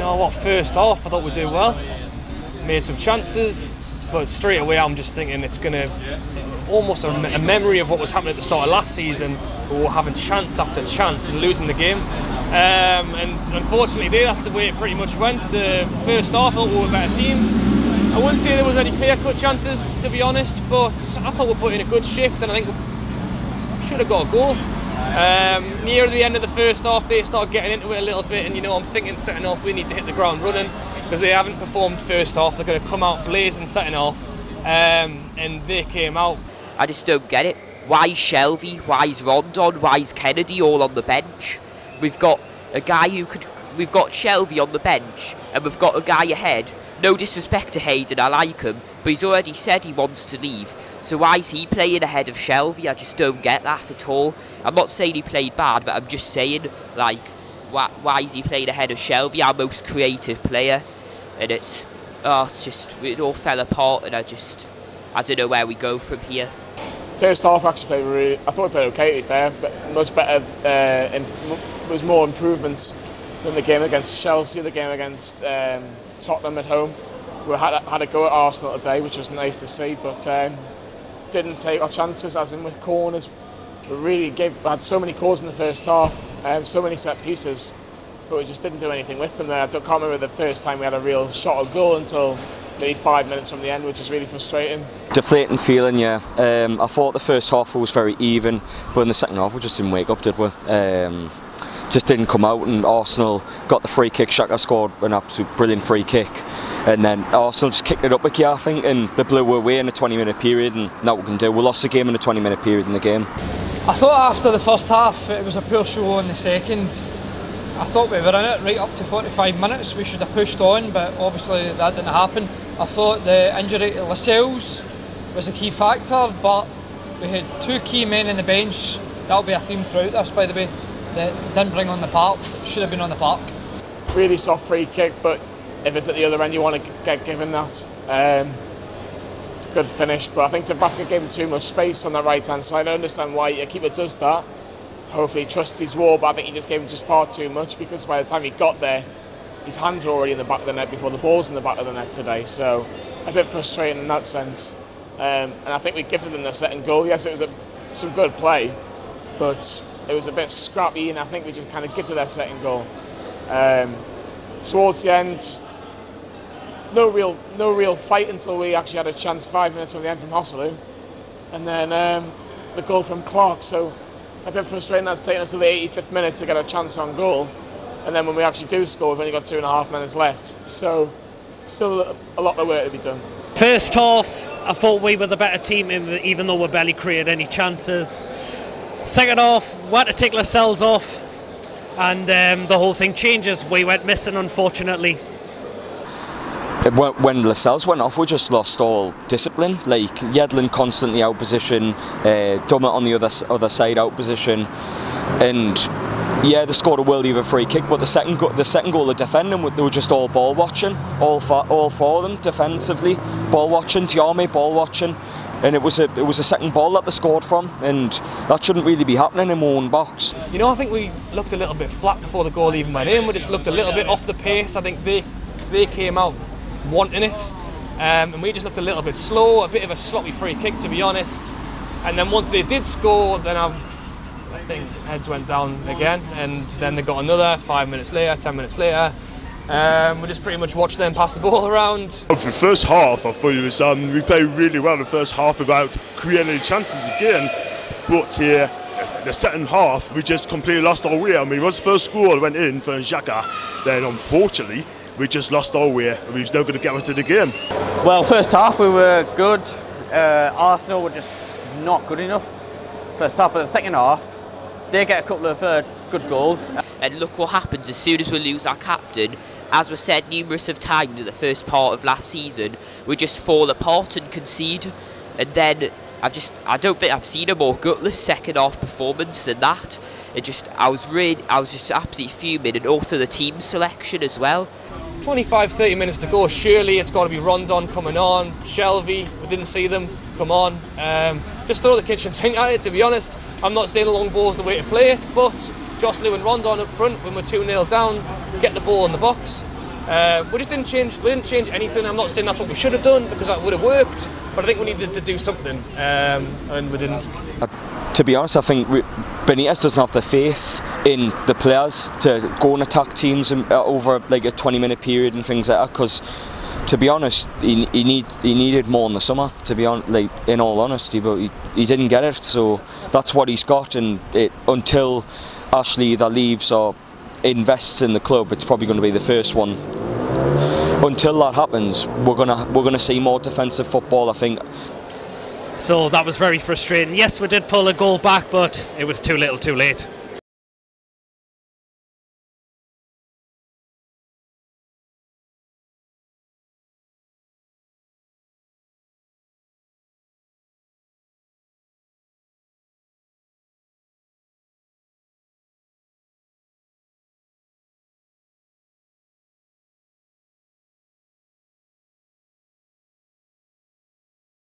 know what, first half I thought we'd do well. Made some chances, but straight away I'm just thinking it's going to almost a memory of what was happening at the start of last season. We were having chance after chance and losing the game. And unfortunately that's the way it pretty much went. The first half I thought we were a better team. I wouldn't say there was any clear-cut chances, to be honest, but I thought we put in a good shift, and I think we should have got a goal. Near the end of the first half they started getting into it a little bit, and I'm thinking setting off we need to hit the ground running, because they haven't performed first half. They're going to come out blazing setting off, and they came out. I just don't get it. Why is Shelvey, why is Rondon, why is Kennedy all on the bench? We've got a guy we've got Shelvey on the bench, and we've got a guy ahead. No disrespect to Hayden, I like him, but he's already said he wants to leave. So why is he playing ahead of Shelvey? I just don't get that at all. I'm not saying he played bad, but I'm just saying, like, why is he playing ahead of Shelvey, our most creative player? And it all fell apart, and I don't know where we go from here. First half actually I thought we played okay, to be fair, but much better. There was more improvements than the game against Chelsea, the game against Tottenham at home. We had a go at Arsenal today, which was nice to see, but didn't take our chances, as in with corners. We had so many calls in the first half, so many set pieces, but we just didn't do anything with them there. I can't remember the first time we had a real shot or goal until maybe 5 minutes from the end, which is really frustrating. Deflating feeling, yeah. I thought the first half was very even, but in the second half we just didn't wake up, did we? Just didn't come out, and Arsenal got the free kick. Xhaka scored an absolute brilliant free kick, and then Arsenal just kicked it up a key, I think, and they blew away in a 20-minute period, and now we can do. We lost the game in a 20-minute period in the game. I thought after the first half it was a poor show in the second. I thought we were in it right up to 45 minutes. We should have pushed on, but obviously that didn't happen. I thought the injury to Lascelles was a key factor, but we had two key men in the bench. That'll be a theme throughout this, by the way, that didn't bring on the park. Should have been on the park. Really soft free kick, but if it's at the other end you want to get given that. It's a good finish, but I think Dubravka gave him too much space on the right hand side. I understand why a keeper does that. Hopefully he trusts his wall, but I think he just gave him just far too much, because by the time he got there his hands were already in the back of the net before the ball's in the back of the net today. So a bit frustrating in that sense, and I think we gifted them the second goal. Yes, it was some good play, but it was a bit scrappy, and I think we just kind of gifted their second goal. Towards the end, no real fight until we actually had a chance 5 minutes from the end from Hosselu, and then the goal from Clark. So a bit frustrating that's taken us to the 85th minute to get a chance on goal, and then when we actually do score we've only got 2.5 minutes left. So still a lot of work to be done. First half I thought we were the better team, even though we barely created any chances. Second half, we had to take Lascelles off, and the whole thing changes. We went missing, unfortunately. When Lascelles went off, we just lost all discipline. Like Yedlin constantly out position, Dummett on the other side out position, and yeah, they scored a worldie of a free kick. But the second goal of defending, they were just all ball watching, all four of them defensively, ball watching. Diame ball watching. And it was a second ball that they scored from, and that shouldn't really be happening in one box. I think we looked a little bit flat before the goal even went in. We just looked a little bit off the pace. I think they came out wanting it, and we just looked a little bit slow, a bit of a sloppy free kick, to be honest. And then once they did score, then I think heads went down again, and then they got another 5 minutes later, 10 minutes later. We just pretty much watched them pass the ball around. For the first half, I thought it was we played really well in the first half without creating any chances again. But the second half, we just completely lost our way. I mean, once the first goal went in for Xhaka, then unfortunately we just lost our way, and we was never going to get into the game. Well, first half we were good. Arsenal were just not good enough first half, but the second half they get a couple of good goals. And look what happens as soon as we lose our captain. As was said numerous of times in the first part of last season, we just fall apart and concede. And then I don't think I've seen a more gutless second half performance than that. I was just absolutely fuming, and also the team selection as well. 25-30 minutes to go. Surely it's got to be Rondon coming on, Shelvey. We didn't see them come on. Just throw the kitchen sink at it, to be honest. I'm not saying the long ball's the way to play it, but Joselu and Rondon up front when we're 2-0 down, get the ball in the box. We just didn't change. We didn't change anything. I'm not saying that's what we should have done because that would have worked, but I think we needed to do something, and we didn't. To be honest, I think Benitez doesn't have the faith in the players to go and attack teams over like a 20-minute period and things like that. Because, to be honest, he needed more in the summer. To be honest, like in all honesty, but he didn't get it. So that's what he's got, and until Ashley either leaves or invests in the club, it's probably going to be the first one. Until that happens, we're gonna see more defensive football, I think. So that was very frustrating. Yes, we did pull a goal back, but it was too little too late.